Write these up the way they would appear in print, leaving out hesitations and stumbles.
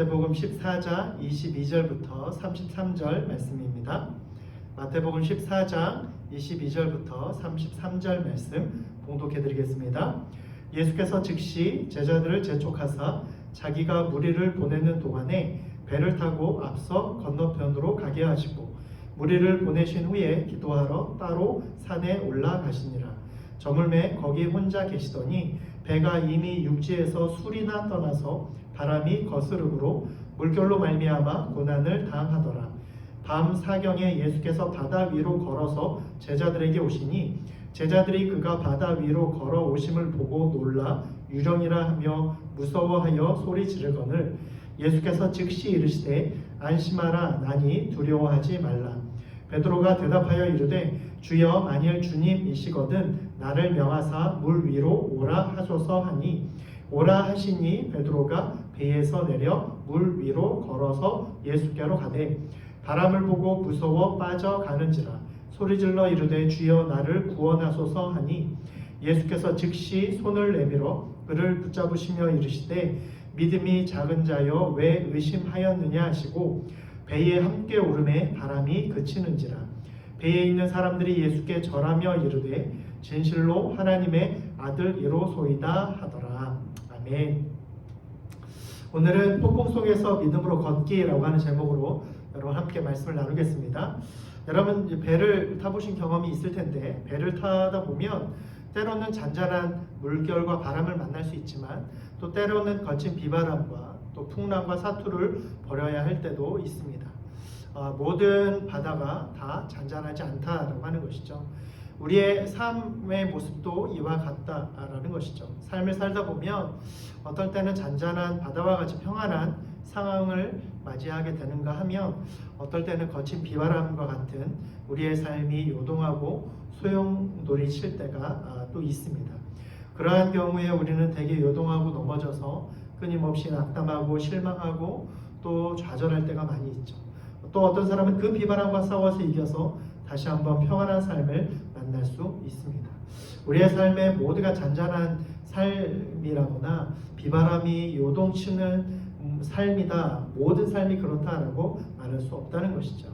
마태복음 14장 22절부터 33절 말씀입니다. 마태복음 14장 22절부터 33절 말씀 봉독해 드리겠습니다. 예수께서 즉시 제자들을 재촉하사 자기가 무리를 보내는 동안에 배를 타고 앞서 건너편으로 가게 하시고 무리를 보내신 후에 기도하러 따로 산에 올라가시니라. 저물매 거기 혼자 계시더니 배가 이미 육지에서 술이나 떠나서 바람이 거스름으로 물결로 말미암아 고난을 당하더라. 밤 사경에 예수께서 바다 위로 걸어서 제자들에게 오시니 제자들이 그가 바다 위로 걸어 오심을 보고 놀라 유령이라 하며 무서워하여 소리 지르거늘 예수께서 즉시 이르시되 안심하라 나니 두려워하지 말라. 베드로가 대답하여 이르되 주여 만일 주님이시거든 나를 명하사 물 위로 오라 하소서 하니 오라 하시니 베드로가 배에서 내려 물 위로 걸어서 예수께로 가되 바람을 보고 무서워 빠져가는지라 소리질러 이르되 주여 나를 구원하소서 하니 예수께서 즉시 손을 내밀어 그를 붙잡으시며 이르시되 믿음이 작은 자여 왜 의심하였느냐 하시고 배에 함께 오르매 바람이 그치는지라. 배에 있는 사람들이 예수께 절하며 이르되 진실로 하나님의 아들이로소이다 하더라. 아멘. 오늘은 폭풍 속에서 믿음으로 걷기라고 하는 제목으로 여러분 함께 말씀을 나누겠습니다. 여러분 배를 타보신 경험이 있을 텐데 배를 타다 보면 때로는 잔잔한 물결과 바람을 만날 수 있지만 또 때로는 거친 비바람과 또 풍랑과 사투를 벌여야 할 때도 있습니다. 모든 바다가 다 잔잔하지 않다라고 하는 것이죠. 우리의 삶의 모습도 이와 같다라는 것이죠. 삶을 살다 보면 어떨 때는 잔잔한 바다와 같이 평안한 상황을 맞이하게 되는가 하면 어떨 때는 거친 비바람과 같은 우리의 삶이 요동하고 소용돌이 칠 때가 또 있습니다. 그러한 경우에 우리는 되게 요동하고 넘어져서 끊임없이 낙담하고 실망하고 또 좌절할 때가 많이 있죠. 또 어떤 사람은 그 비바람과 싸워서 이겨서 다시 한번 평안한 삶을 만날 수 있습니다. 우리의 삶에 모두가 잔잔한 삶이라거나 비바람이 요동치는 삶이다, 모든 삶이 그렇다라고 말할 수 없다는 것이죠.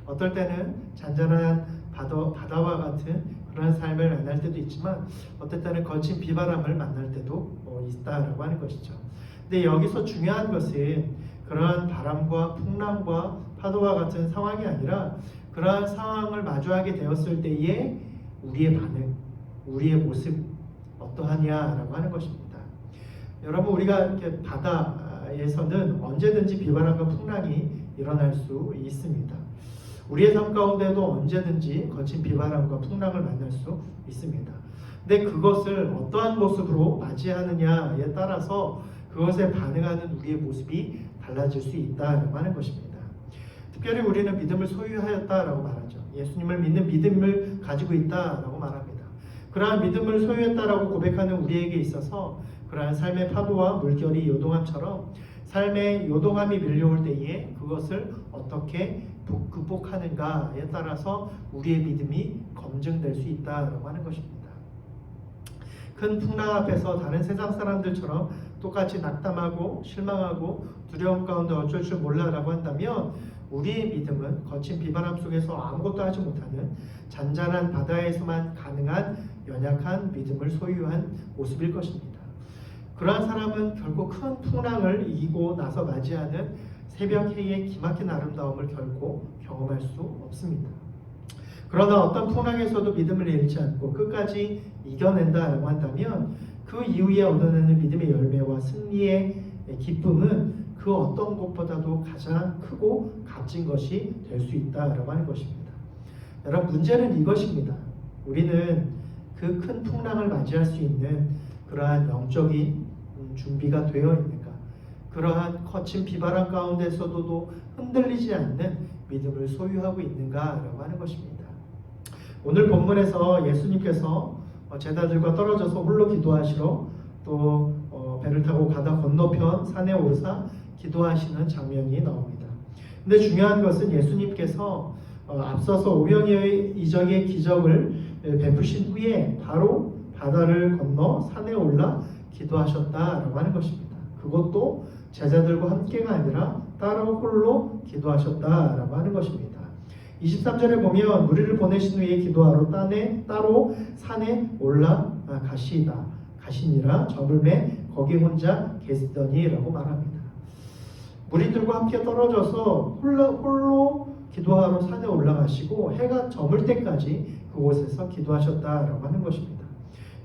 어떨 때는 잔잔한 바다와 같은 그런 삶을 만날 때도 있지만 어떨 때는 거친 비바람을 만날 때도 있다라고 하는 것이죠. 근데 여기서 중요한 것은 그러한 바람과 풍랑과 파도와 같은 상황이 아니라 그러한 상황을 마주하게 되었을 때의 우리의 반응, 우리의 모습 어떠하냐라고 하는 것입니다. 여러분 우리가 이렇게 바다에서는 언제든지 비바람과 풍랑이 일어날 수 있습니다. 우리의 삶 가운데도 언제든지 거친 비바람과 풍랑을 만날 수 있습니다. 근데 그것을 어떠한 모습으로 맞이하느냐에 따라서 그것에 반응하는 우리의 모습이 달라질 수 있다라고 하는 것입니다. 특별히 우리는 믿음을 소유하였다라고 말하죠. 예수님을 믿는 믿음을 가지고 있다라고 말합니다. 그러한 믿음을 소유했다라고 고백하는 우리에게 있어서 그러한 삶의 파도와 물결이 요동함처럼 삶의 요동함이 밀려올 때에 그것을 어떻게 극복하는가에 따라서 우리의 믿음이 검증될 수 있다라고 하는 것입니다. 큰 풍랑 앞에서 다른 세상 사람들처럼 똑같이 낙담하고 실망하고 두려움 가운데 어쩔 줄 몰라라고 한다면 우리의 믿음은 거친 비바람 속에서 아무것도 하지 못하는 잔잔한 바다에서만 가능한 연약한 믿음을 소유한 모습일 것입니다. 그러한 사람은 결코 큰 풍랑을 이기고 나서 맞이하는 새벽 해의 기막힌 아름다움을 결코 경험할 수 없습니다. 그러나 어떤 풍랑에서도 믿음을 잃지 않고 끝까지 이겨낸다라고 한다면 그 이후에 얻어내는 믿음의 열매와 승리의 기쁨은 그 어떤 것보다도 가장 크고 값진 것이 될 수 있다라고 하는 것입니다. 여러분 문제는 이것입니다. 우리는 그 큰 풍랑을 맞이할 수 있는 그러한 영적인 준비가 되어 있는가? 그러한 거친 비바람 가운데서도 흔들리지 않는 믿음을 소유하고 있는가라고 하는 것입니다. 오늘 본문에서 예수님께서 제자들과 떨어져서 홀로 기도하시러 또 배를 타고 가다 건너편 산에 오르사 기도하시는 장면이 나옵니다. 근데 중요한 것은 예수님께서 앞서서 오병이어의 기적을 베푸신 후에 바로 바다를 건너 산에 올라 기도하셨다라고 하는 것입니다. 그것도 제자들과 함께가 아니라 따로 홀로 기도하셨다라고 하는 것입니다. 23절에 보면 우리를 보내신 후에 기도하러 따로 산에 가시니라 저물매 거기 혼자 계시더니라고 말합니다. 무리들과 함께 떨어져서 홀로 기도하러 산에 올라가시고 해가 저물 때까지 그곳에서 기도하셨다라고 하는 것입니다.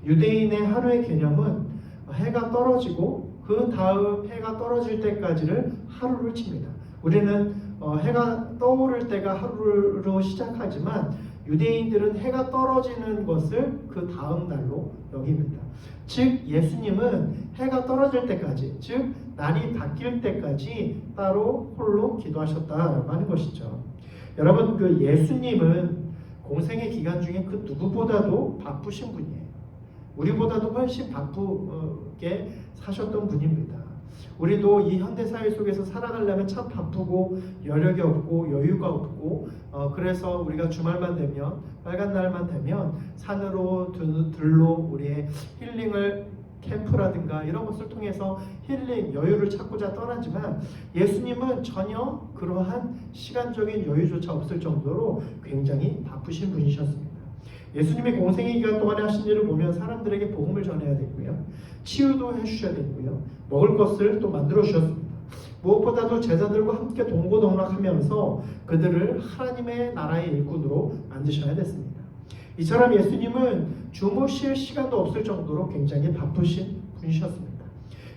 유대인의 하루의 개념은 해가 떨어지고 그 다음 해가 떨어질 때까지를 하루를 칩니다. 우리는 해가 떠오를 때가 하루로 시작하지만 유대인들은 해가 떨어지는 것을 그 다음 날로 여깁니다. 즉 예수님은 해가 떨어질 때까지, 즉 날이 바뀔 때까지 따로 홀로 기도하셨다라고 하는 것이죠. 여러분, 그 예수님은 공생의 기간 중에 그 누구보다도 바쁘신 분이에요. 우리보다도 훨씬 바쁘게 사셨던 분입니다. 우리도 이 현대사회 속에서 살아가려면 참 바쁘고 여력이 없고 여유가 없고 그래서 우리가 주말만 되면, 빨간 날만 되면 산으로 들로 우리의 힐링을 캠프라든가 이런 것을 통해서 힐링, 여유를 찾고자 떠나지만 예수님은 전혀 그러한 시간적인 여유조차 없을 정도로 굉장히 바쁘신 분이셨습니다. 예수님의 공생의 기간 동안에 하신 일을 보면 사람들에게 복음을 전해야 되고요, 치유도 해주셔야 되고요, 먹을 것을 또 만들어 주셨습니다. 무엇보다도 제자들과 함께 동고동락하면서 그들을 하나님의 나라의 일꾼으로 만드셔야 됐습니다. 이처럼 예수님은 주무실 시간도 없을 정도로 굉장히 바쁘신 분이셨습니다.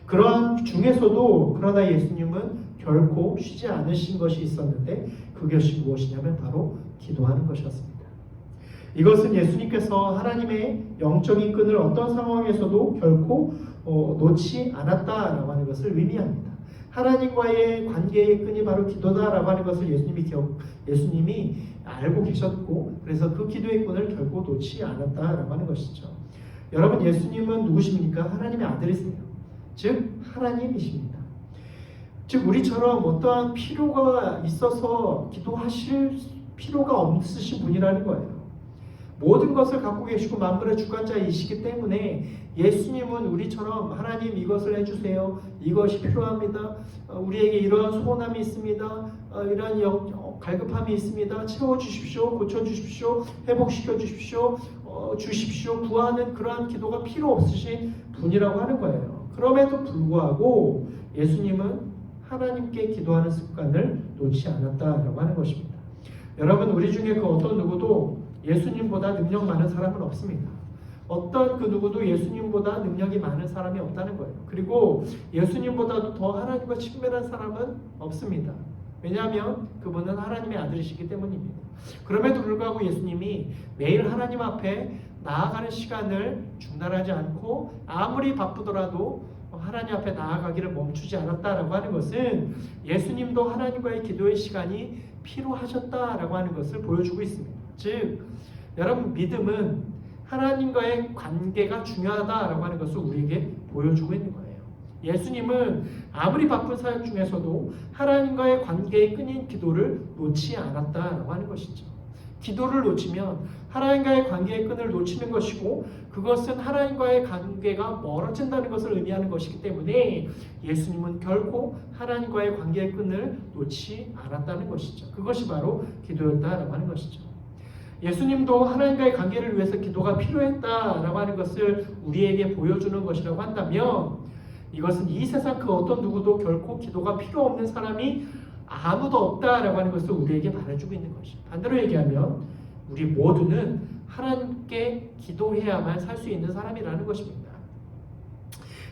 그러한 중에서도 그러나 예수님은 결코 쉬지 않으신 것이 있었는데 그것이 무엇이냐면 바로 기도하는 것이었습니다. 이것은 예수님께서 하나님의 영적인 끈을 어떤 상황에서도 결코 놓지 않았다라고 하는 것을 의미합니다. 하나님과의 관계의 끈이 바로 기도다라고 하는 것을 예수님이 알고 계셨고, 그래서 그 기도의 끈을 결코 놓지 않았다라고 하는 것이죠. 여러분, 예수님은 누구십니까? 하나님의 아들이세요. 즉 하나님이십니다. 즉 우리처럼 어떠한 필요가 있어서 기도하실 필요가 없으신 분이라는 거예요. 모든 것을 갖고 계시고 만물의 주관자이시기 때문에 예수님은 우리처럼 하나님 이것을 해주세요, 이것이 필요합니다, 우리에게 이러한 소원함이 있습니다, 이러한 갈급함이 있습니다, 채워주십시오, 고쳐주십시오, 회복시켜주십시오, 주십시오, 구하는 그러한 기도가 필요 없으신 분이라고 하는 거예요. 그럼에도 불구하고 예수님은 하나님께 기도하는 습관을 놓지 않았다라고 하는 것입니다. 여러분, 우리 중에 그 어떤 누구도 예수님보다 능력 많은 사람은 없습니다. 어떤 그 누구도 예수님보다 능력이 많은 사람이 없다는 거예요. 그리고 예수님보다도 더 하나님과 친밀한 사람은 없습니다. 왜냐하면 그분은 하나님의 아들이시기 때문입니다. 그럼에도 불구하고 예수님이 매일 하나님 앞에 나아가는 시간을 중단하지 않고 아무리 바쁘더라도 하나님 앞에 나아가기를 멈추지 않았다라고 하는 것은 예수님도 하나님과의 기도의 시간이 필요하셨다라고 하는 것을 보여주고 있습니다. 즉 여러분, 믿음은 하나님과의 관계가 중요하다라고 하는 것을 우리에게 보여주고 있는 거예요. 예수님은 아무리 바쁜 사역 중에서도 하나님과의 관계의 끈인 기도를 놓지 않았다라고 하는 것이죠. 기도를 놓치면 하나님과의 관계의 끈을 놓치는 것이고 그것은 하나님과의 관계가 멀어진다는 것을 의미하는 것이기 때문에 예수님은 결코 하나님과의 관계의 끈을 놓지 않았다는 것이죠. 그것이 바로 기도였다라고 하는 것이죠. 예수님도 하나님과의 관계를 위해서 기도가 필요했다라고 하는 것을 우리에게 보여주는 것이라고 한다면 이것은 이 세상 그 어떤 누구도 결코 기도가 필요 없는 사람이 아무도 없다라고 하는 것을 우리에게 말해주고 있는 것이죠. 반대로 얘기하면 우리 모두는 하나님께 기도해야만 살 수 있는 사람이라는 것입니다.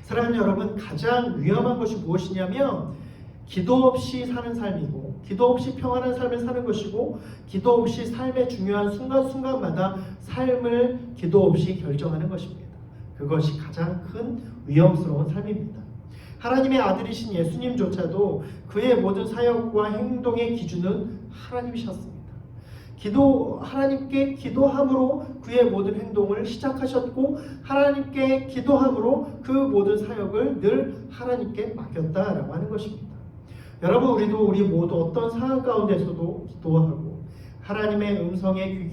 사랑하는 여러분, 가장 위험한 것이 무엇이냐면 기도 없이 사는 삶이고 기도 없이 평안한 삶을 사는 것이고 기도 없이 삶의 중요한 순간순간마다 삶을 기도 없이 결정하는 것입니다. 그것이 가장 큰 위험스러운 삶입니다. 하나님의 아들이신 예수님조차도 그의 모든 사역과 행동의 기준은 하나님이셨습니다. 하나님께 기도함으로 그의 모든 행동을 시작하셨고 하나님께 기도함으로 그 모든 사역을 늘 하나님께 맡겼다라고 하는 것입니다. 여러분, 우리 모두 어떤 상황 가운데서도 기도하고 하나님의 음성에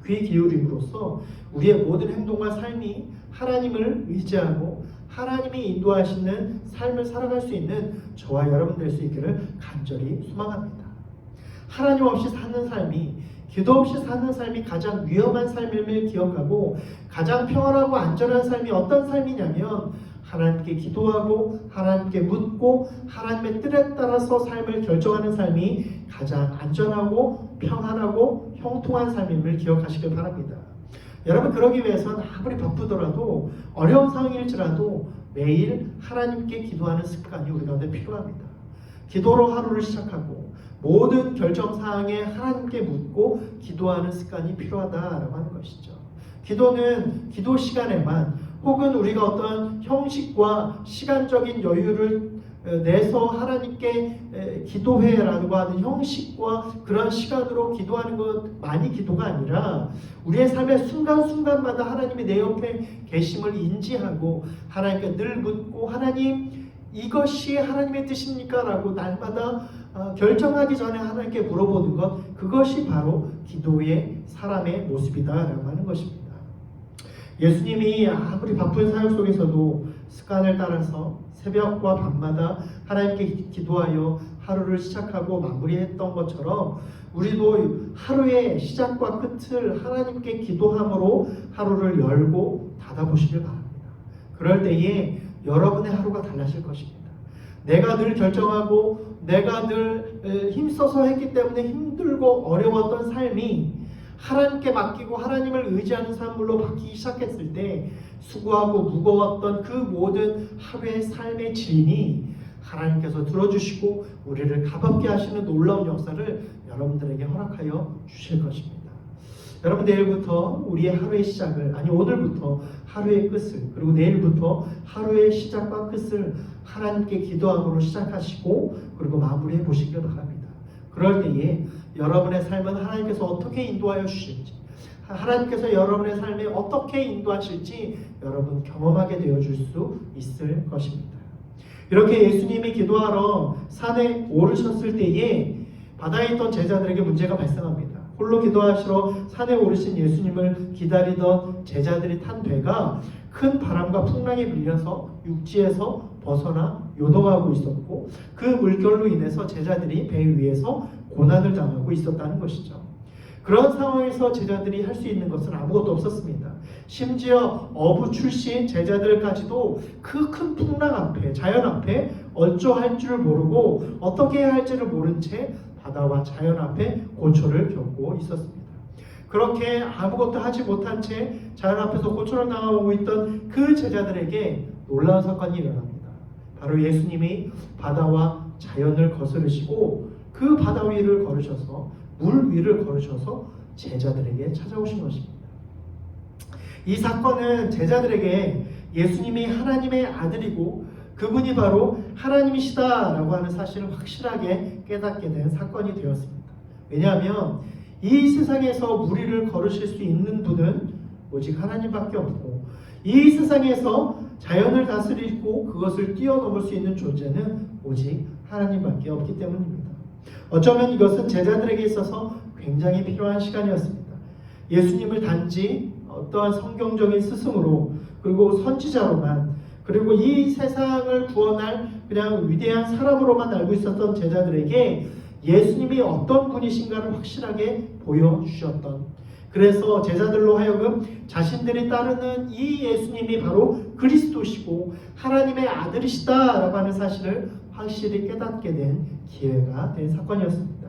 귀 기울임으로써 우리의 모든 행동과 삶이 하나님을 의지하고 하나님이 인도하시는 삶을 살아갈 수 있는 저와 여러분 될 수 있기를 간절히 소망합니다. 하나님 없이 사는 삶이, 기도 없이 사는 삶이 가장 위험한 삶임을 기억하고 가장 평안하고 안전한 삶이 어떤 삶이냐면 하나님께 기도하고 하나님께 묻고 하나님의 뜻에 따라서 삶을 결정하는 삶이 가장 안전하고 평안하고 형통한 삶임을 기억하시길 바랍니다. 여러분, 그러기 위해서는 아무리 바쁘더라도 어려운 상황일지라도 매일 하나님께 기도하는 습관이 우리 가운데 필요합니다. 기도로 하루를 시작하고 모든 결정사항에 하나님께 묻고 기도하는 습관이 필요하다라고 하는 것이죠. 기도는 기도 시간에만 혹은 우리가 어떤 형식과 시간적인 여유를 내서 하나님께 기도회라고 하는 형식과 그런 시간으로 기도하는 것만이 기도가 아니라 우리의 삶의 순간순간마다 하나님이 내 옆에 계심을 인지하고 하나님께 늘 묻고 하나님 이것이 하나님의 뜻입니까? 라고 날마다 결정하기 전에 하나님께 물어보는 것, 그것이 바로 기도의 사람의 모습이다라고 하는 것입니다. 예수님이 아무리 바쁜 사역 속에서도 습관을 따라서 새벽과 밤마다 하나님께 기도하여 하루를 시작하고 마무리했던 것처럼 우리도 하루의 시작과 끝을 하나님께 기도함으로 하루를 열고 닫아보시길 바랍니다. 그럴 때에 여러분의 하루가 달라질 것입니다. 내가 늘 결정하고 내가 늘 힘써서 했기 때문에 힘들고 어려웠던 삶이 하나님께 맡기고 하나님을 의지하는 삶으로 바뀌기 시작했을 때 수고하고 무거웠던 그 모든 하루의 삶의 질이 하나님께서 들어주시고 우리를 가볍게 하시는 놀라운 역사를 여러분들에게 허락하여 주실 것입니다. 여러분, 내일부터 우리의 하루의 시작을, 아니 오늘부터 하루의 끝을, 그리고 내일부터 하루의 시작과 끝을 하나님께 기도함으로 시작하시고 그리고 마무리해 보시길 바랍니다. 그럴 때에 여러분의 삶은 하나님께서 어떻게 인도하여 주실지, 하나님께서 여러분의 삶에 어떻게 인도하실지 여러분 경험하게 되어줄 수 있을 것입니다. 이렇게 예수님이 기도하러 산에 오르셨을 때에 바다에 있던 제자들에게 문제가 발생합니다. 홀로 기도하시러 산에 오르신 예수님을 기다리던 제자들이 탄 배가 큰 바람과 풍랑에 밀려서 육지에서 벗어나 요동하고 있었고 그 물결로 인해서 제자들이 배 위에서 고난을 당하고 있었다는 것이죠. 그런 상황에서 제자들이 할 수 있는 것은 아무것도 없었습니다. 심지어 어부 출신 제자들까지도 그 큰 풍랑 앞에, 자연 앞에 어쩌할 줄 모르고 어떻게 해야 할지를 모른 채 바다와 자연 앞에 고초를 겪고 있었습니다. 그렇게 아무것도 하지 못한 채 자연 앞에서 고초를 당하고 있던 그 제자들에게 놀라운 사건이 일어납니다. 바로 예수님이 바다와 자연을 거스르시고 그 바다 위를 걸으셔서 물 위를 걸으셔서 제자들에게 찾아오신 것입니다. 이 사건은 제자들에게 예수님이 하나님의 아들이고 그분이 바로 하나님이시다라고 하는 사실을 확실하게 깨닫게 된 사건이 되었습니다. 왜냐하면 이 세상에서 무리를 걸으실 수 있는 분은 오직 하나님밖에 없고 이 세상에서 자연을 다스리고 그것을 뛰어넘을 수 있는 존재는 오직 하나님밖에 없기 때문입니다. 어쩌면 이것은 제자들에게 있어서 굉장히 필요한 시간이었습니다. 예수님을 단지 어떠한 성경적인 스승으로 그리고 선지자로만 그리고 이 세상을 구원할 그냥 위대한 사람으로만 알고 있었던 제자들에게 예수님이 어떤 분이신가를 확실하게 보여주셨던, 그래서 제자들로 하여금 자신들이 따르는 이 예수님이 바로 그리스도시고 하나님의 아들이시다라고 하는 사실을 확실히 깨닫게 된 기회가 된 사건이었습니다.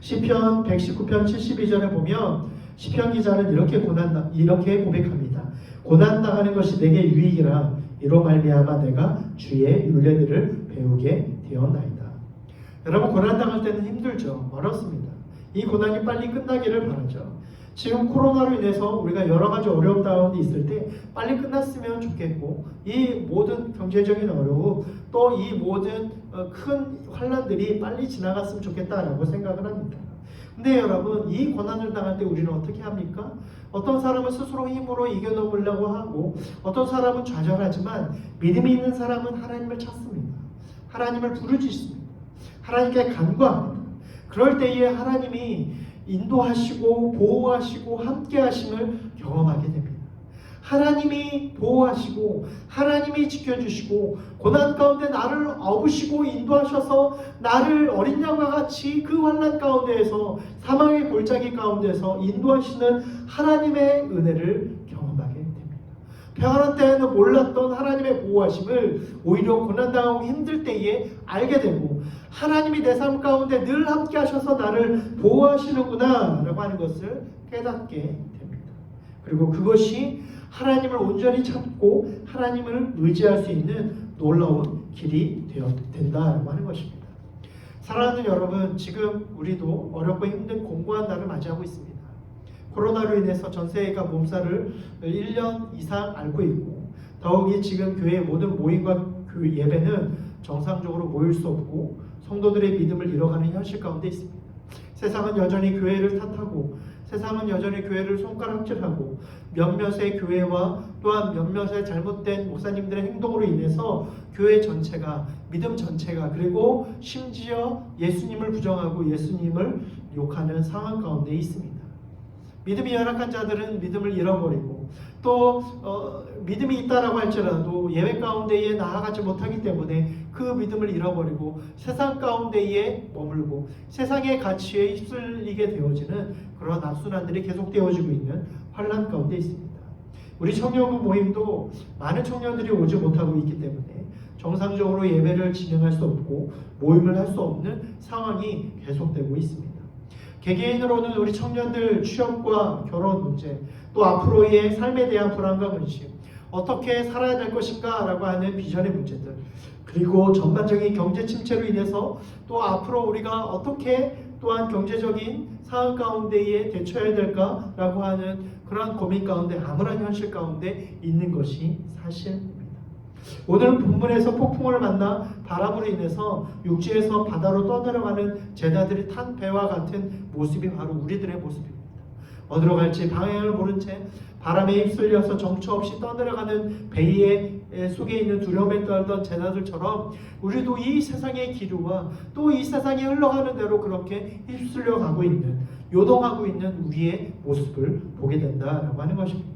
시편 119편 72절에 보면 시편 기자는 이렇게 고백합니다. 고난당하는 것이 내게 유익이라 이로 말미암아 내가 주의 율례들을 배우게 되었나이다. 여러분, 고난당할 때는 힘들죠. 어렵습니다. 이 고난이 빨리 끝나기를 바라죠. 지금 코로나로 인해서 우리가 여러 가지 어려움 가운데 있을 때 빨리 끝났으면 좋겠고 이 모든 경제적인 어려움 또 이 모든 큰 환난들이 빨리 지나갔으면 좋겠다라고 생각을 합니다. 근데 여러분, 이 고난을 당할 때 우리는 어떻게 합니까? 어떤 사람은 스스로 힘으로 이겨넘으려고 하고 어떤 사람은 좌절하지만 믿음이 있는 사람은 하나님을 찾습니다. 하나님을 부르짖습니다. 하나님께 간구합니다. 그럴 때에 하나님이 인도하시고 보호하시고 함께 하심을 경험하게 됩니다. 하나님이 보호하시고 하나님이 지켜주시고 고난 가운데 나를 업으시고 인도하셔서 나를 어린 양과 같이 그 환난 가운데에서 사망의 골짜기 가운데서 인도하시는 하나님의 은혜를 경험하게 됩니다. 평안한 때에는 몰랐던 하나님의 보호하심을 오히려 고난당하고 힘들 때에 알게 되고, 하나님이 내 삶 가운데 늘 함께 하셔서 나를 보호하시는구나 라고 하는 것을 깨닫게 됩니다. 그리고 그것이 하나님을 온전히 찾고 하나님을 의지할 수 있는 놀라운 길이 된다라고 하는 것입니다. 사랑하는 여러분, 지금 우리도 어렵고 힘든 공고한 날을 맞이하고 있습니다. 코로나로 인해서 전 세계가 몸살을 1년 이상 앓고 있고, 더욱이 지금 교회의 모든 모임과 그 예배는 정상적으로 모일 수 없고 성도들의 믿음을 잃어가는 현실 가운데 있습니다. 세상은 여전히 교회를 탓하고, 세상은 여전히 교회를 손가락질하고, 몇몇의 교회와 또한 몇몇의 잘못된 목사님들의 행동으로 인해서 교회 전체가, 믿음 전체가, 그리고 심지어 예수님을 부정하고 예수님을 욕하는 상황 가운데 있습니다. 믿음이 열악한 자들은 믿음을 잃어버리고, 또 믿음이 있다라고 할지라도 예배 가운데에 나아가지 못하기 때문에 그 믿음을 잃어버리고 세상 가운데에 머물고 세상의 가치에 휩쓸리게 되어지는 그런 악순환들이 계속되어지고 있는 환난 가운데 있습니다. 우리 청년부 모임도 많은 청년들이 오지 못하고 있기 때문에 정상적으로 예배를 진행할 수 없고 모임을 할 수 없는 상황이 계속되고 있습니다. 개개인으로는 우리 청년들 취업과 결혼 문제, 또 앞으로의 삶에 대한 불안과 근심, 어떻게 살아야 될 것인가 라고 하는 비전의 문제들, 그리고 전반적인 경제 침체로 인해서 또 앞으로 우리가 어떻게 또한 경제적인 상황 가운데에 대처해야 될까라고 하는 그러한 고민 가운데, 암울한 현실 가운데 있는 것이 사실입니다. 오늘 본문에서 폭풍을 만나 바람으로 인해서 육지에서 바다로 떠내려가는 제자들이 탄 배와 같은 모습이 바로 우리들의 모습입니다. 어디로 갈지 방향을 모른 채 바람에 휩쓸려서 정처 없이 떠내려가는 배의 속에 있는 두려움에 떨던 제자들처럼 우리도 이 세상의 기류와 또 이 세상이 흘러가는 대로 그렇게 휩쓸려 가고 있는, 요동하고 있는 우리의 모습을 보게 된다라고 하는 것입니다.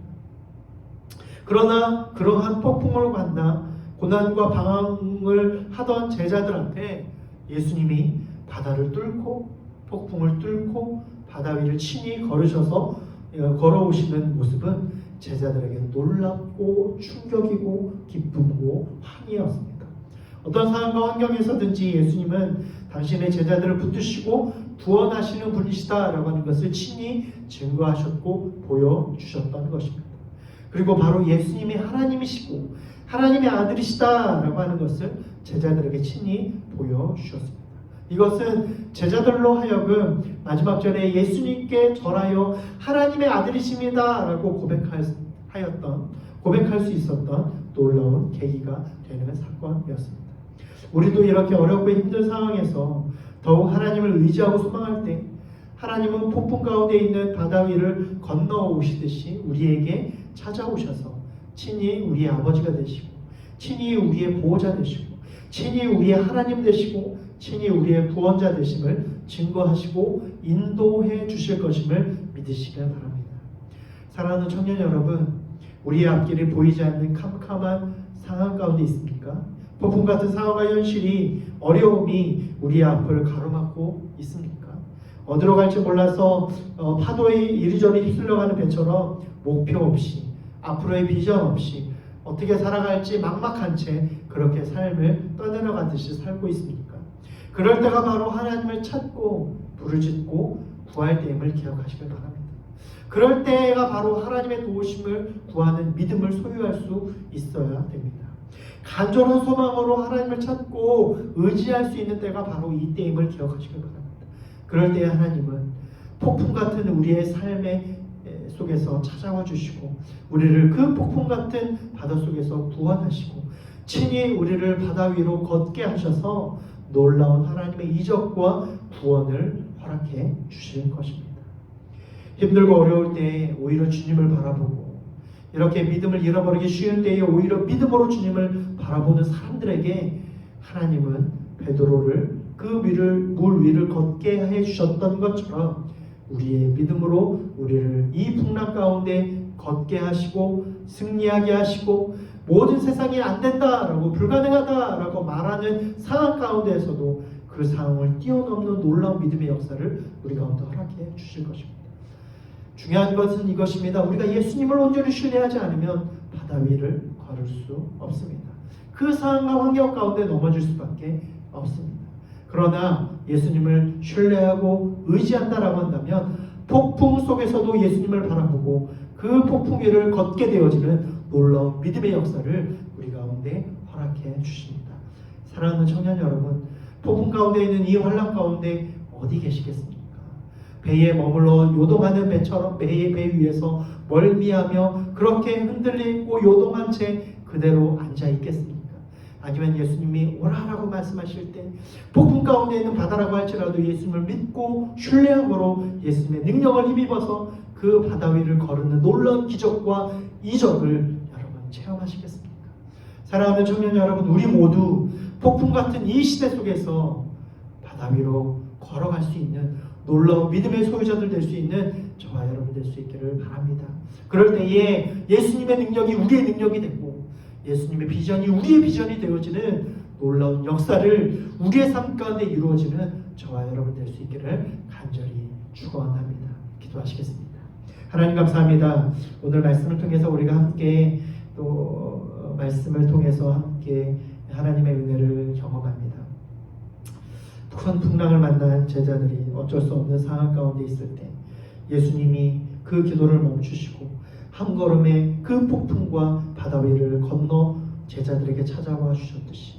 그러나 그러한 폭풍을 만나 고난과 방황을 하던 제자들 앞에 예수님이 바다를 뚫고 폭풍을 뚫고 바다 위를 친히 걸어오시는 모습은 제자들에게 놀랍고 충격이고 기쁨이고 환희였습니다. 어떤 상황과 환경에서든지 예수님은 당신의 제자들을 붙드시고 구원하시는 분이시다라고 하는 것을 친히 증거하셨고 보여주셨던 것입니다. 그리고 바로 예수님이 하나님이시고 하나님의 아들이시다라고 하는 것을 제자들에게 친히 보여주셨습니다. 이것은 제자들로 하여금 마지막 절에 예수님께 절하여 하나님의 아들이십니다라고 고백할 수 있었던 놀라운 계기가 되는 사건이었습니다. 우리도 이렇게 어렵고 힘든 상황에서 더욱 하나님을 의지하고 소망할 때 하나님은 폭풍 가운데 있는 바다 위를 건너오시듯이 우리에게 찾아오셔서 친히 우리의 아버지가 되시고, 친히 우리의 보호자 되시고, 친히 우리의 하나님 되시고, 친히 우리의 구원자 되심을 증거하시고 인도해 주실 것임을 믿으시길 바랍니다. 사랑하는 청년 여러분, 우리의 앞길이 보이지 않는 캄캄한 상황 가운데 있습니까? 폭풍 같은 상황과 현실이, 어려움이 우리의 앞을 가로막고 있습니까? 어디로 갈지 몰라서 파도에 이리저리 휩쓸려가는 배처럼 목표 없이, 앞으로의 비전 없이 어떻게 살아갈지 막막한 채 그렇게 삶을 떠내려가듯이 살고 있습니까? 그럴 때가 바로 하나님을 찾고 부르짖고 구할 때임을 기억하시길 바랍니다. 그럴 때가 바로 하나님의 도우심을 구하는 믿음을 소유할 수 있어야 됩니다. 간절한 소망으로 하나님을 찾고 의지할 수 있는 때가 바로 이 때임을 기억하시길 바랍니다. 그럴 때 하나님은 폭풍 같은 우리의 삶의 속에서 찾아와 주시고 우리를 그 폭풍 같은 바다 속에서 구원하시고 친히 우리를 바다 위로 걷게 하셔서 놀라운 하나님의 이적과 구원을 허락해 주실 것입니다. 힘들고 어려울 때에 오히려 주님을 바라보고, 이렇게 믿음을 잃어버리기 쉬운 때에 오히려 믿음으로 주님을 바라보는 사람들에게 하나님은 베드로를 그 물 위를 걷게 해 주셨던 것처럼 우리의 믿음으로 우리를 이 풍랑 가운데 걷게 하시고 승리하게 하시고 모든 세상이 안 된다라고 불가능하다라고 말하는 상황 가운데에서도 그 상황을 뛰어넘는 놀라운 믿음의 역사를 우리 가운데 허락해 주실 것입니다. 중요한 것은 이것입니다. 우리가 예수님을 온전히 신뢰하지 않으면 바다 위를 걸을 수 없습니다. 그 상황과 환경 가운데 넘어질 수밖에 없습니다. 그러나 예수님을 신뢰하고 의지한다라고 한다면 폭풍 속에서도 예수님을 바라보고 그 폭풍 위를 걷게 되어지는 놀라운 믿음의 역사를 우리 가운데 허락해 주십니다. 사랑하는 청년 여러분, 폭풍 가운데 있는 이 환란 가운데 어디 계시겠습니까? 배에 머물러 요동하는 배처럼 배 위에서 멀미하며 그렇게 흔들리고 요동한 채 그대로 앉아 있겠습니까? 아니면 예수님이 오라라고 말씀하실 때 폭풍 가운데 있는 바다라고 할지라도 예수님을 믿고 신뢰함으로 예수님의 능력을 힘입어서 그 바다 위를 거르는 놀라운 기적과 이적을 여러분 체험하시겠습니까? 사랑하는 청년 여러분, 우리 모두 폭풍 같은 이 시대 속에서 바다 위로 걸어갈 수 있는 놀라운 믿음의 소유자들 될 수 있는 저와 여러분 될 수 있기를 바랍니다. 그럴 때에 예수님의 능력이 우리의 능력이 되고 예수님의 비전이 우리의 비전이 되어지는 놀라운 역사를 우리의 삶 가운데 이루어지는 저와 여러분 될 수 있기를 간절히 축원합니다. 기도하시겠습니다. 하나님 감사합니다. 오늘 말씀을 통해서 우리가 함께 또 말씀을 통해서 함께 하나님의 은혜를 경험합니다. 큰 풍랑을 만난 제자들이 어쩔 수 없는 상황 가운데 있을 때 예수님이 그 기도를 멈추시고 한 걸음에 그 폭풍과 바다 위를 건너 제자들에게 찾아와 주셨듯이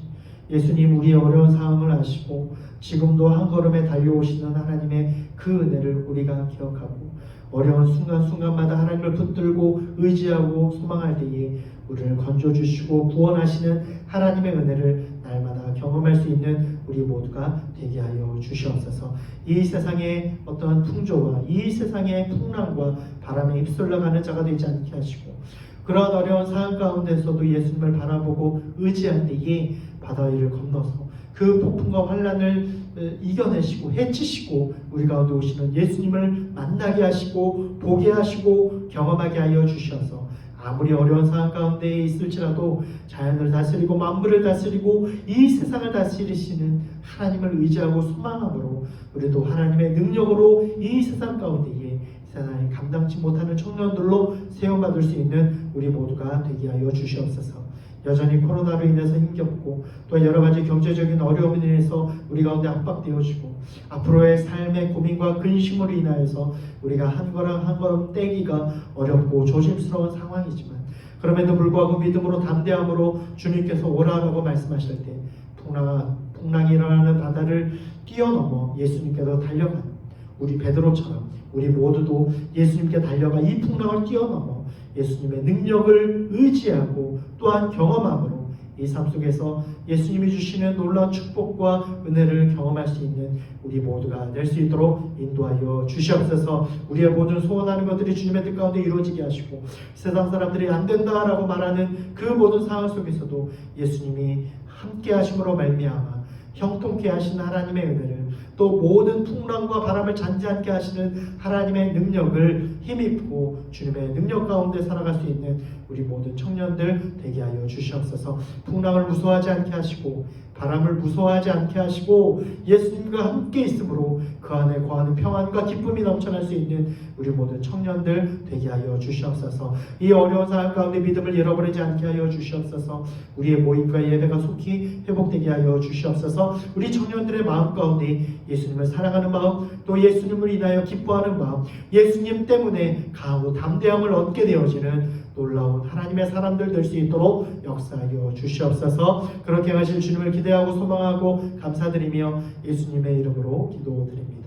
예수님 우리의 어려운 상황을 아시고 지금도 한 걸음에 달려오시는 하나님의 그 은혜를 우리가 기억하고 어려운 순간순간마다 하나님을 붙들고 의지하고 소망할 때에 우리를 건져주시고 구원하시는 하나님의 은혜를 날마다 경험할 수 있는 우리 모두가 되게 하여 주시옵소서. 이 세상의 어떠한 풍조와 이 세상의 풍랑과 바람에 휩쓸려가는 자가 되지 않게 하시고 그러한 어려운 상황 가운데서도 예수님을 바라보고 의지할 때에 바다 위를 건너서 그 폭풍과 환란을 이겨내시고 해치시고 우리 가운데 오시는 예수님을 만나게 하시고 보게 하시고 경험하게 하여 주셔서 아무리 어려운 상황 가운데 있을지라도 자연을 다스리고 만물을 다스리고 이 세상을 다스리시는 하나님을 의지하고 소망함으로 우리도 하나님의 능력으로 이 세상 가운데에 세상에 감당치 못하는 청년들로 세움받을 수 있는 우리 모두가 되게 하여 주시옵소서. 여전히 코로나로 인해서 힘겹고 또 여러 가지 경제적인 어려움에 인해서 우리 가운데 압박되어지고 앞으로의 삶의 고민과 근심으로 인하여서 우리가 한 걸음 한 걸음 떼기가 어렵고 조심스러운 상황이지만 그럼에도 불구하고 믿음으로 담대함으로 주님께서 오라라고 말씀하실 때 풍랑이 일어나는 바다를 뛰어넘어 예수님께서 달려가는 우리 베드로처럼 우리 모두도 예수님께 달려가 이 풍랑을 뛰어넘어 예수님의 능력을 의지하고 또한 경험함으로 이 삶 속에서 예수님이 주시는 놀라운 축복과 은혜를 경험할 수 있는 우리 모두가 될 수 있도록 인도하여 주시옵소서. 우리의 모든 소원하는 것들이 주님의 뜻 가운데 이루어지게 하시고 세상 사람들이 안 된다라고 말하는 그 모든 상황 속에서도 예수님이 함께 하심으로 말미암아 형통케 하시는 하나님의 은혜를 또 모든 풍랑과 바람을 잔지 않게 하시는 하나님의 능력을 힘입고 주님의 능력 가운데 살아갈 수 있는 우리 모든 청년들 되게 하여 주시옵소서. 풍랑을 무서워하지 않게 하시고 바람을 무서워하지 않게 하시고 예수님과 함께 있으므로 그 안에 거하는 평안과 기쁨이 넘쳐날 수 있는 우리 모든 청년들 되게 하여 주시옵소서. 이 어려운 상황 가운데 믿음을 잃어버리지 않게 하여 주시옵소서. 우리의 모임과 예배가 속히 회복되게 하여 주시옵소서. 우리 청년들의 마음 가운데 예수님을 사랑하는 마음 또 예수님을 인하여 기뻐하는 마음 예수님 때문에 강하고 담대함을 얻게 되어지는 놀라운 하나님의 사람들 될 수 있도록 역사하여 주시옵소서. 그렇게 하실 주님을 기대하고 소망하고 감사드리며 예수님의 이름으로 기도드립니다.